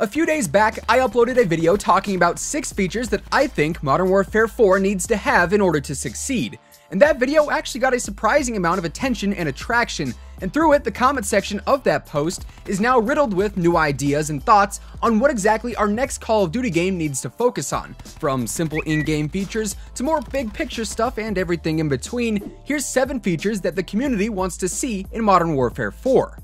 A few days back, I uploaded a video talking about 6 features that I think Modern Warfare 4 needs to have in order to succeed. And that video actually got a surprising amount of attention and attraction, and through it, the comment section of that post is now riddled with new ideas and thoughts on what exactly our next Call of Duty game needs to focus on. From simple in-game features to more big picture stuff and everything in between, here's 7 features that the community wants to see in Modern Warfare 4.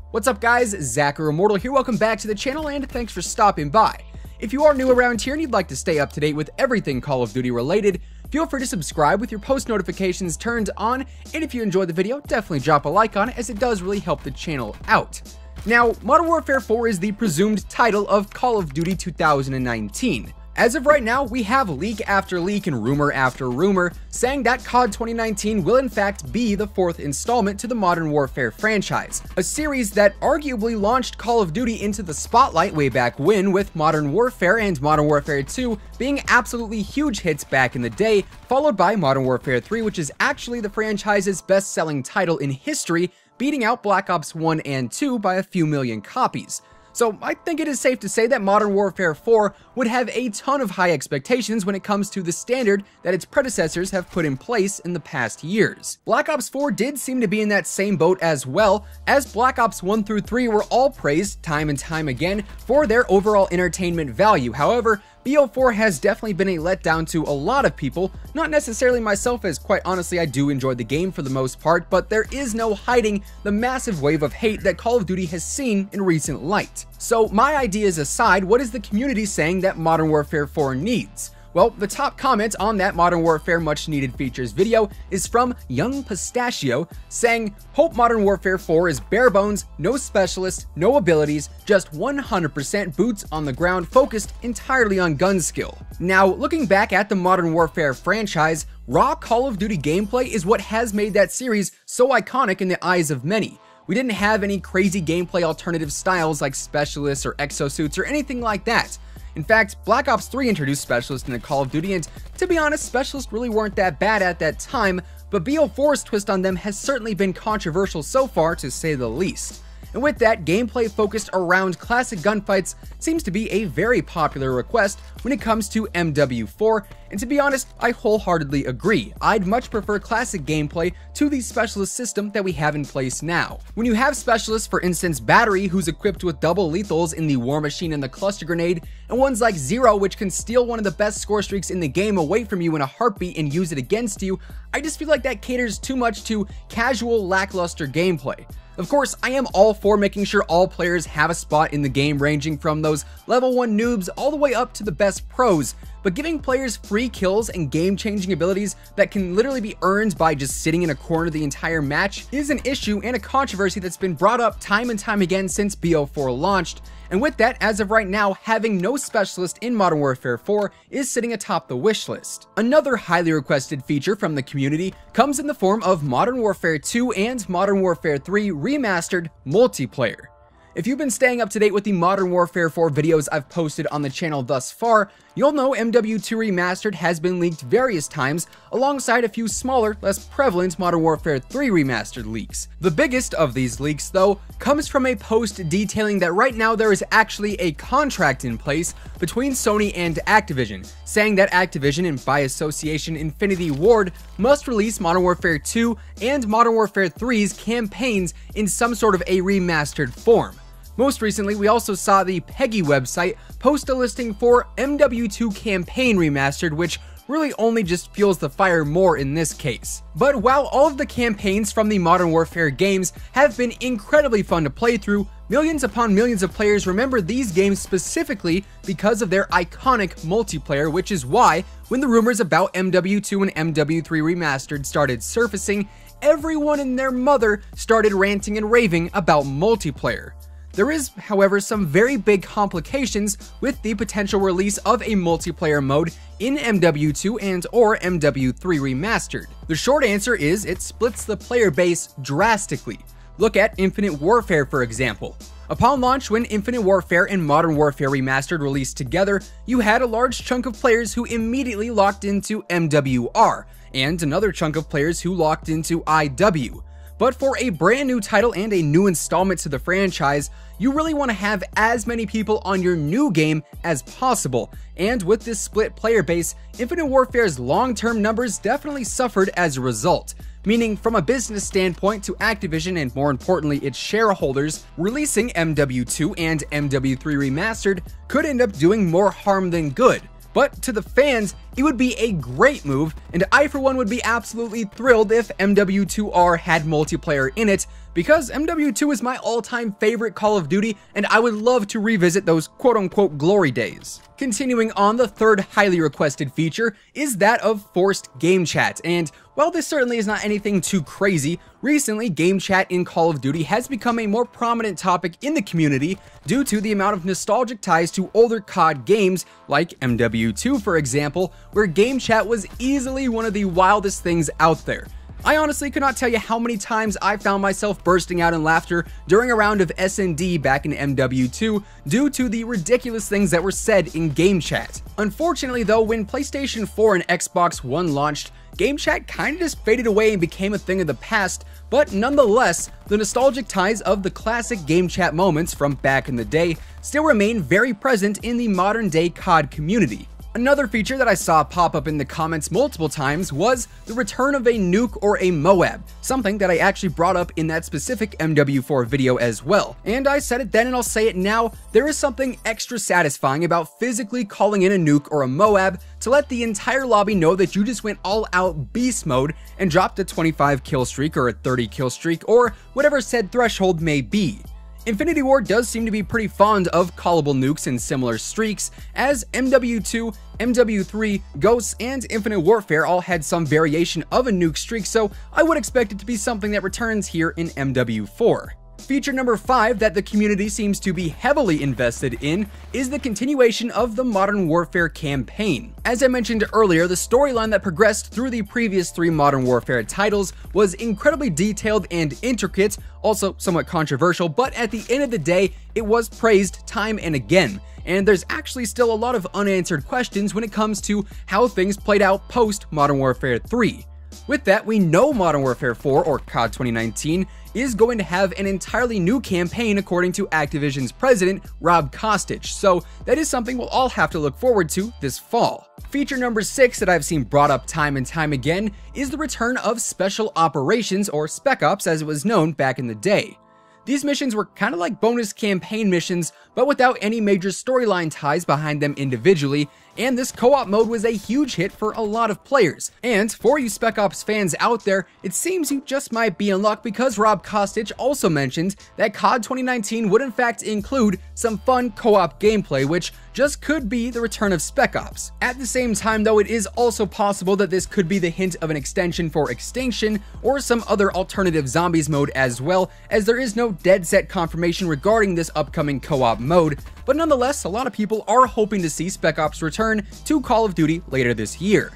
What's up guys, Zach or Immortal here, welcome back to the channel and thanks for stopping by. If you are new around here and you'd like to stay up to date with everything Call of Duty related, feel free to subscribe with your post notifications turned on, and if you enjoyed the video, definitely drop a like on it as it does really help the channel out. Now, Modern Warfare 4 is the presumed title of Call of Duty 2019. As of right now, we have leak after leak and rumor after rumor saying that COD 2019 will in fact be the 4th installment to the Modern Warfare franchise, a series that arguably launched Call of Duty into the spotlight way back when, with Modern Warfare and Modern Warfare 2 being absolutely huge hits back in the day, followed by Modern Warfare 3, which is actually the franchise's best-selling title in history, beating out Black Ops 1 and 2 by a few million copies. So I think it is safe to say that Modern Warfare 4 would have a ton of high expectations when it comes to the standard that its predecessors have put in place in the past years. Black Ops 4 did seem to be in that same boat as well, as Black Ops 1 through 3 were all praised time and time again for their overall entertainment value. However, BO4 has definitely been a letdown to a lot of people, not necessarily myself, as quite honestly I do enjoy the game for the most part, but there is no hiding the massive wave of hate that Call of Duty has seen in recent light. So my ideas aside, what is the community saying that Modern Warfare 4 needs? Well, the top comment on that Modern Warfare much needed features video is from Young Pistachio saying, "Hope Modern Warfare 4 is bare bones, no specialists, no abilities, just 100% boots on the ground focused entirely on gun skill." Now, looking back at the Modern Warfare franchise, raw Call of Duty gameplay is what has made that series so iconic in the eyes of many. We didn't have any crazy gameplay alternative styles like specialists or exosuits or anything like that. In fact, Black Ops 3 introduced specialists into Call of Duty, and to be honest, specialists really weren't that bad at that time, but BO4's twist on them has certainly been controversial so far, to say the least. And with that, gameplay focused around classic gunfights seems to be a very popular request when it comes to MW4, and to be honest, I wholeheartedly agree. I'd much prefer classic gameplay to the specialist system that we have in place now. When you have specialists, for instance Battery, who's equipped with double lethals in the War Machine and the Cluster Grenade, and ones like Zero, which can steal one of the best score streaks in the game away from you in a heartbeat and use it against you, I just feel like that caters too much to casual, lackluster gameplay. Of course, I am all for making sure all players have a spot in the game, ranging from those level 1 noobs all the way up to the best pros, but giving players free kills and game-changing abilities that can literally be earned by just sitting in a corner the entire match is an issue and a controversy that's been brought up time and time again since BO4 launched. And with that, as of right now, having no specialist in Modern Warfare 4 is sitting atop the wish list. Another highly requested feature from the community comes in the form of Modern Warfare 2 and Modern Warfare 3 remastered multiplayer. If you've been staying up to date with the Modern Warfare 4 videos I've posted on the channel thus far, you'll know MW2 Remastered has been leaked various times alongside a few smaller, less prevalent Modern Warfare 3 Remastered leaks. The biggest of these leaks, though, comes from a post detailing that right now there is actually a contract in place between Sony and Activision, saying that Activision, and by association Infinity Ward, must release Modern Warfare 2 and Modern Warfare 3's campaigns in some sort of a remastered form. Most recently, we also saw the Peggy website post a listing for MW2 Campaign Remastered, which really only just fuels the fire more in this case. But while all of the campaigns from the Modern Warfare games have been incredibly fun to play through, millions upon millions of players remember these games specifically because of their iconic multiplayer, which is why, when the rumors about MW2 and MW3 Remastered started surfacing, everyone and their mother started ranting and raving about multiplayer. There is, however, some very big complications with the potential release of a multiplayer mode in MW2 and or MW3 Remastered. The short answer is it splits the player base drastically. Look at Infinite Warfare, for example. Upon launch, when Infinite Warfare and Modern Warfare Remastered released together, you had a large chunk of players who immediately locked into MWR, and another chunk of players who locked into IW. But for a brand new title and a new installment to the franchise, you really want to have as many people on your new game as possible. And with this split player base, Infinite Warfare's long-term numbers definitely suffered as a result. Meaning, from a business standpoint to Activision and more importantly its shareholders, releasing MW2 and MW3 Remastered could end up doing more harm than good. But to the fans, it would be a great move, and I for one would be absolutely thrilled if MW2R had multiplayer in it, because MW2 is my all-time favorite Call of Duty, and I would love to revisit those quote-unquote glory days. Continuing on, the third highly requested feature is that of forced game chat, and while this certainly is not anything too crazy, recently game chat in Call of Duty has become a more prominent topic in the community due to the amount of nostalgic ties to older COD games like MW2 for example, where game chat was easily one of the wildest things out there. I honestly could not tell you how many times I found myself bursting out in laughter during a round of S&D back in MW2 due to the ridiculous things that were said in game chat. Unfortunately though, when PlayStation 4 and Xbox One launched, game chat kinda just faded away and became a thing of the past, but nonetheless, the nostalgic ties of the classic game chat moments from back in the day still remain very present in the modern day COD community. Another feature that I saw pop up in the comments multiple times was the return of a nuke or a MOAB, something that I actually brought up in that specific MW4 video as well. And I said it then and I'll say it now, there is something extra satisfying about physically calling in a nuke or a MOAB to let the entire lobby know that you just went all out beast mode and dropped a 25 kill streak or a 30 kill streak or whatever said threshold may be. Infinity Ward does seem to be pretty fond of callable nukes and similar streaks, as MW2, MW3, Ghosts, and Infinite Warfare all had some variation of a nuke streak, so I would expect it to be something that returns here in MW4. Feature number 5 that the community seems to be heavily invested in is the continuation of the Modern Warfare campaign. As I mentioned earlier, the storyline that progressed through the previous 3 Modern Warfare titles was incredibly detailed and intricate, also somewhat controversial, but at the end of the day, it was praised time and again. And there's actually still a lot of unanswered questions when it comes to how things played out post Modern Warfare 3. With that, we know Modern Warfare 4, or COD 2019, is going to have an entirely new campaign according to Activision's president, Rob Kostic, so that is something we'll all have to look forward to this fall. Feature number 6 that I've seen brought up time and time again is the return of Special Operations, or Spec Ops as it was known back in the day. These missions were kind of like bonus campaign missions, but without any major storyline ties behind them individually, and this co-op mode was a huge hit for a lot of players. And for you Spec Ops fans out there, it seems you just might be in luck because Rob Kostic also mentioned that COD 2019 would in fact include some fun co-op gameplay, which just could be the return of Spec Ops. At the same time though, it is also possible that this could be the hint of an extension for Extinction or some other alternative zombies mode as well, as there is no dead set confirmation regarding this upcoming co-op mode, but nonetheless, a lot of people are hoping to see Spec Ops return to Call of Duty later this year.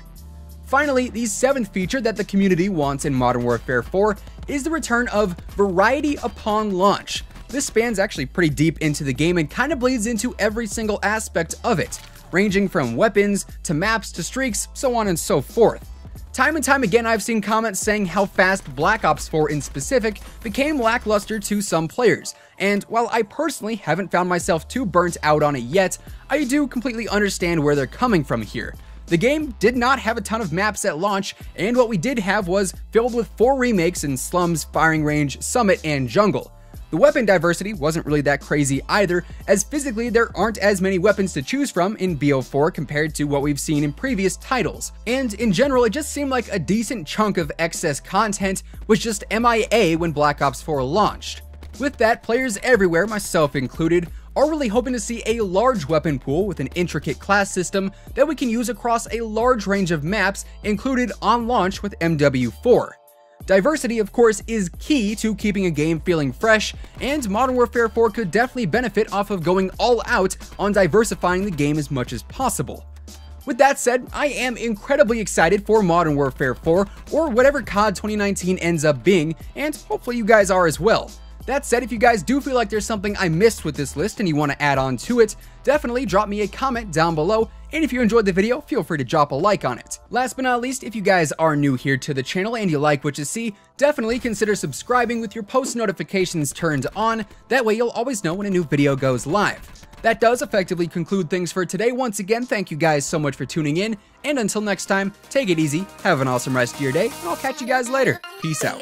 Finally, the 7th feature that the community wants in Modern Warfare 4 is the return of variety upon launch. This spans actually pretty deep into the game and kind of bleeds into every single aspect of it, ranging from weapons to maps to streaks, so on and so forth. Time and time again, I've seen comments saying how fast Black Ops 4 in specific became lackluster to some players, and while I personally haven't found myself too burnt out on it yet, I do completely understand where they're coming from here. The game did not have a ton of maps at launch, and what we did have was filled with 4 remakes in Slums, Firing Range, Summit, and Jungle. The weapon diversity wasn't really that crazy either, as physically there aren't as many weapons to choose from in BO4 compared to what we've seen in previous titles. And in general, it just seemed like a decent chunk of excess content was just MIA when Black Ops 4 launched. With that, players everywhere, myself included, are really hoping to see a large weapon pool with an intricate class system that we can use across a large range of maps included on launch with MW4. Diversity, of course, is key to keeping a game feeling fresh, and Modern Warfare 4 could definitely benefit off of going all out on diversifying the game as much as possible. With that said, I am incredibly excited for Modern Warfare 4, or whatever COD 2019 ends up being, and hopefully you guys are as well. That said, if you guys do feel like there's something I missed with this list and you want to add on to it, definitely drop me a comment down below, And if you enjoyed the video, feel free to drop a like on it. Last but not least, if you guys are new here to the channel and you like what you see, definitely consider subscribing with your post notifications turned on. That way you'll always know when a new video goes live. That does effectively conclude things for today. Once again, thank you guys so much for tuning in, and until next time, take it easy, have an awesome rest of your day, and I'll catch you guys later. Peace out.